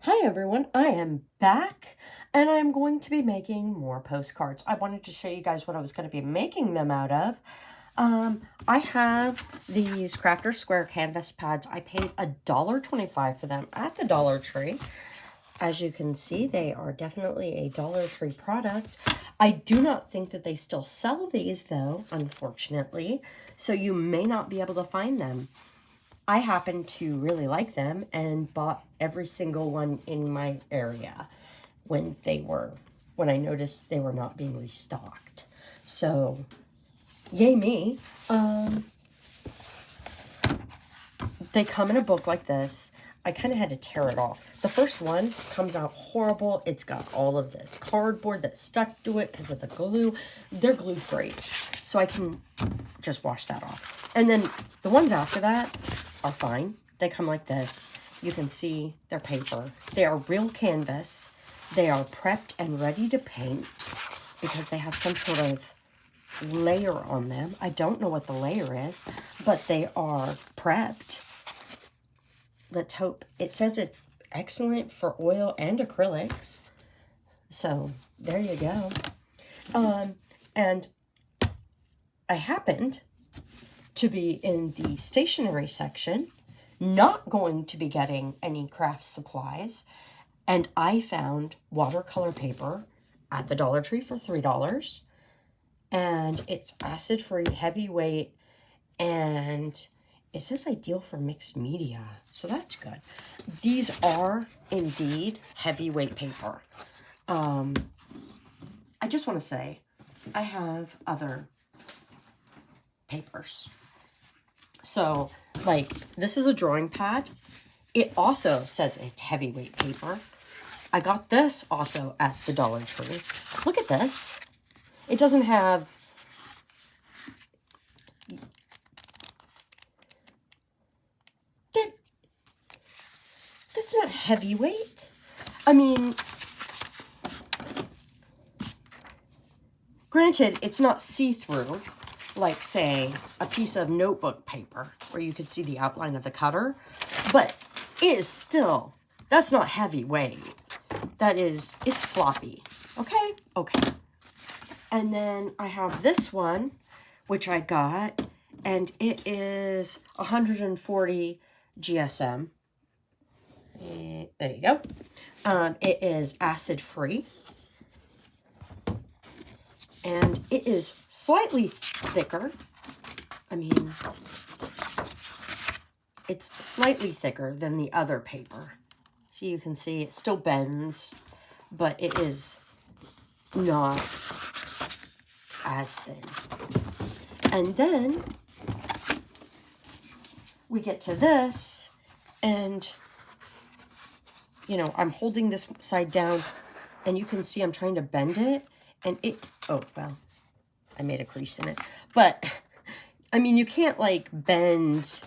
Hi everyone, I am back and I'm going to be making more postcards. I wanted to show you guys what I was going to be making them out of. I have these Crafter Square canvas pads. I paid $1.25 for them at the Dollar Tree. As you can see, they are definitely a Dollar Tree product. I do not think that they still sell these though, unfortunately, so you may not be able to find them. I happen to really like them and bought every single one in my area when I noticed they were not being restocked. So, yay me. They come in a book like this. I kind of had to tear it off. The first one comes out horrible. It's got all of this cardboard that's stuck to it because of the glue. They're glue free, so I can just wash that off. And then the ones after that are fine. They come like this. You can see they're paper. They are real canvas. They are prepped and ready to paint because they have some sort of layer on them. I don't know what the layer is, but they are prepped. Let's hope. It says it's excellent for oil and acrylics. So there you go. And I happened to be in the stationery section, not going to be getting any craft supplies, and I found watercolor paper at the Dollar Tree for $3, and it's acid-free, heavyweight, and it says ideal for mixed media, so that's good. These are indeed heavyweight paper. I just want to say, I have other papers. So, like, this is a drawing pad. It also says it's heavyweight paper. I got this also at the Dollar Tree. Look at this. It doesn't have... That's not heavyweight. I mean, granted, it's not see-through, like, say, a piece of notebook paper where you could see the outline of the cutter, but it is still, that's not heavyweight. That is, it's floppy. Okay? Okay. And then I have this one, which I got, and it is 140 GSM. There you go. It is acid-free. And it is slightly thicker. I mean, it's slightly thicker than the other paper. So you can see it still bends, but it is not as thin. And then we get to this, and, you know, I'm holding this side down, and you can see I'm trying to bend it, and it, oh, well, I made a crease in it. But, I mean, you can't, like, bend,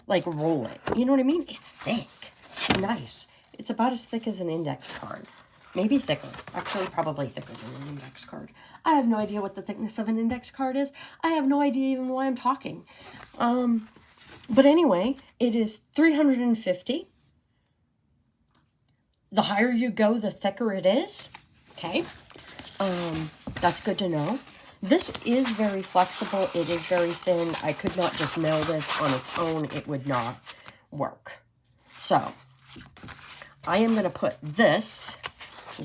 like, roll it. You know what I mean? It's thick. It's nice. It's about as thick as an index card. Maybe thicker. Actually, probably thicker than an index card. I have no idea what the thickness of an index card is. I have no idea even why I'm talking. But anyway, it is $350. The higher you go, the thicker it is. Okay. That's good to know. This is very flexible. It is very thin. I could not just nail this on its own. It would not work. So, I am going to put this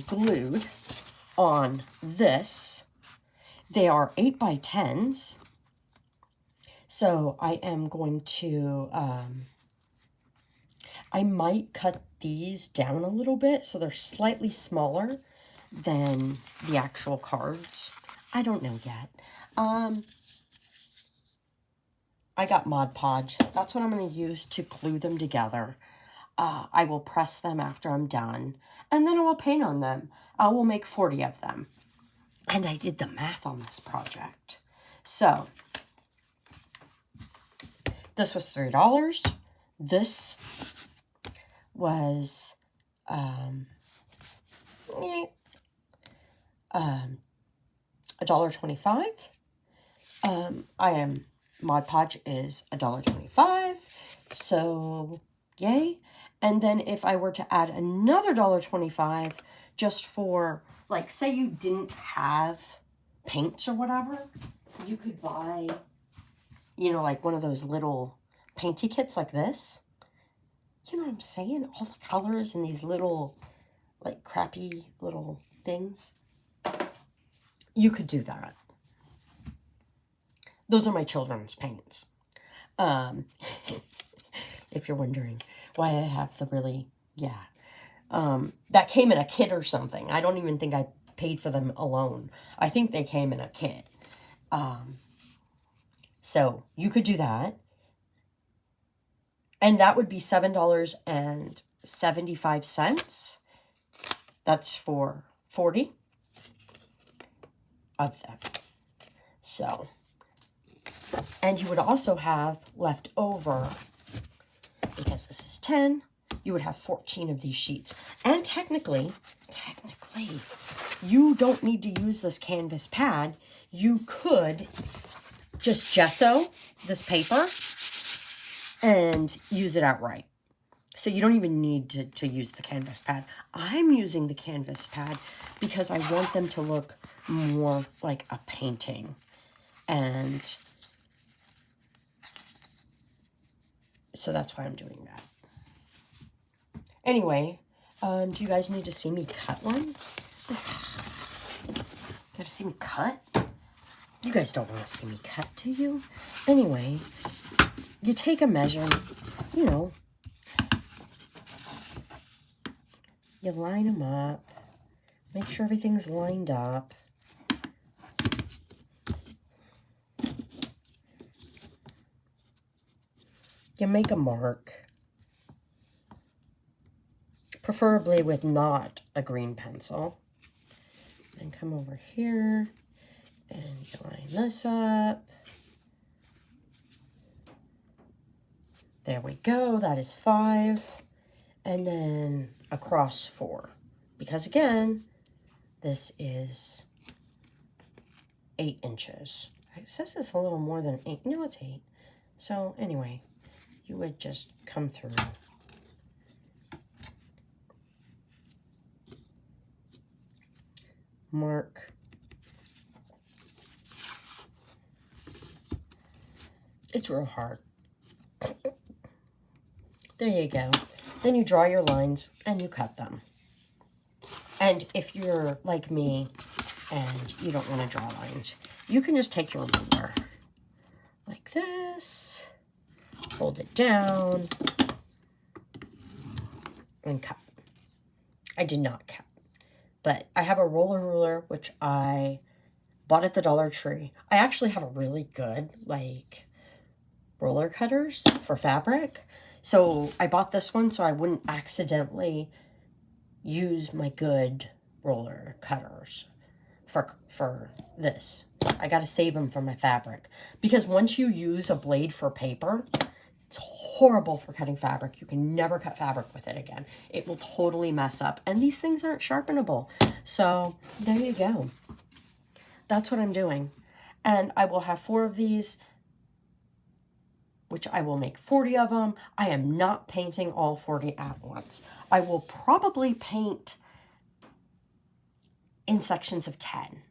glued on this. They are 8x10s. So, I am going to, I might cut these down a little bit so they're slightly smaller than the actual cards. I don't know yet. I got Mod Podge. That's what I'm going to use to glue them together. I will press them after I'm done, and then I will paint on them. I will make 40 of them. And I did the math on this project. So, this was $3. This was $1.25. Mod Podge is $1.25. So Yay. And then if I were to add another $1.25 just for, like, say you didn't have paints or whatever, you could buy, you know, like one of those little painty kits like this. You know what I'm saying? All the colors and these little, like, crappy little things. You could do that. Those are my children's paints. If you're wondering why I have the really, yeah. That came in a kit or something. I don't even think I paid for them alone. I think they came in a kit. So you could do that. And that would be $7.75. That's for 40 of them. So, and you would also have left over, because this is 10, you would have 14 of these sheets. And technically, you don't need to use this canvas pad. You could just gesso this paper and use it outright. So you don't even need to use the canvas pad. I'm using the canvas pad because I want them to look more like a painting. And so that's why I'm doing that. Anyway, do you guys need to see me cut one? Gotta see me cut? You guys don't want to see me cut, do you? Anyway, you take a measure, you know, you line them up, make sure everything's lined up. You make a mark, preferably with not a green pencil. And come over here and you line this up. There we go, that is 5. And then across 4. Because again, this is 8 inches. It says it's a little more than 8. No, it's 8. So anyway, you would just come through. Mark. It's real hard. There you go. Then you draw your lines and you cut them. And if you're like me and you don't want to draw lines, you can just take your ruler like this, hold it down, and cut. I did not cut, but I have a roller ruler, which I bought at the Dollar Tree. I actually have a really good, like, roller cutters for fabric. So I bought this one so I wouldn't accidentally use my good roller cutters for this. I got to save them for my fabric. Because once you use a blade for paper, it's horrible for cutting fabric. You can never cut fabric with it again. It will totally mess up. And these things aren't sharpenable. So there you go. That's what I'm doing. And I will have 4 of these, which I will make 40 of them. I am not painting all 40 at once. I will probably paint in sections of 10.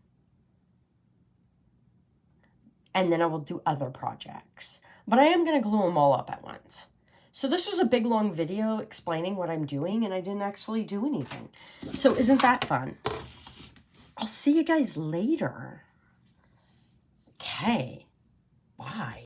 And then I will do other projects. But I am going to glue them all up at once. So this was a big, long video explaining what I'm doing, and I didn't actually do anything. So isn't that fun? I'll see you guys later. Okay. Bye.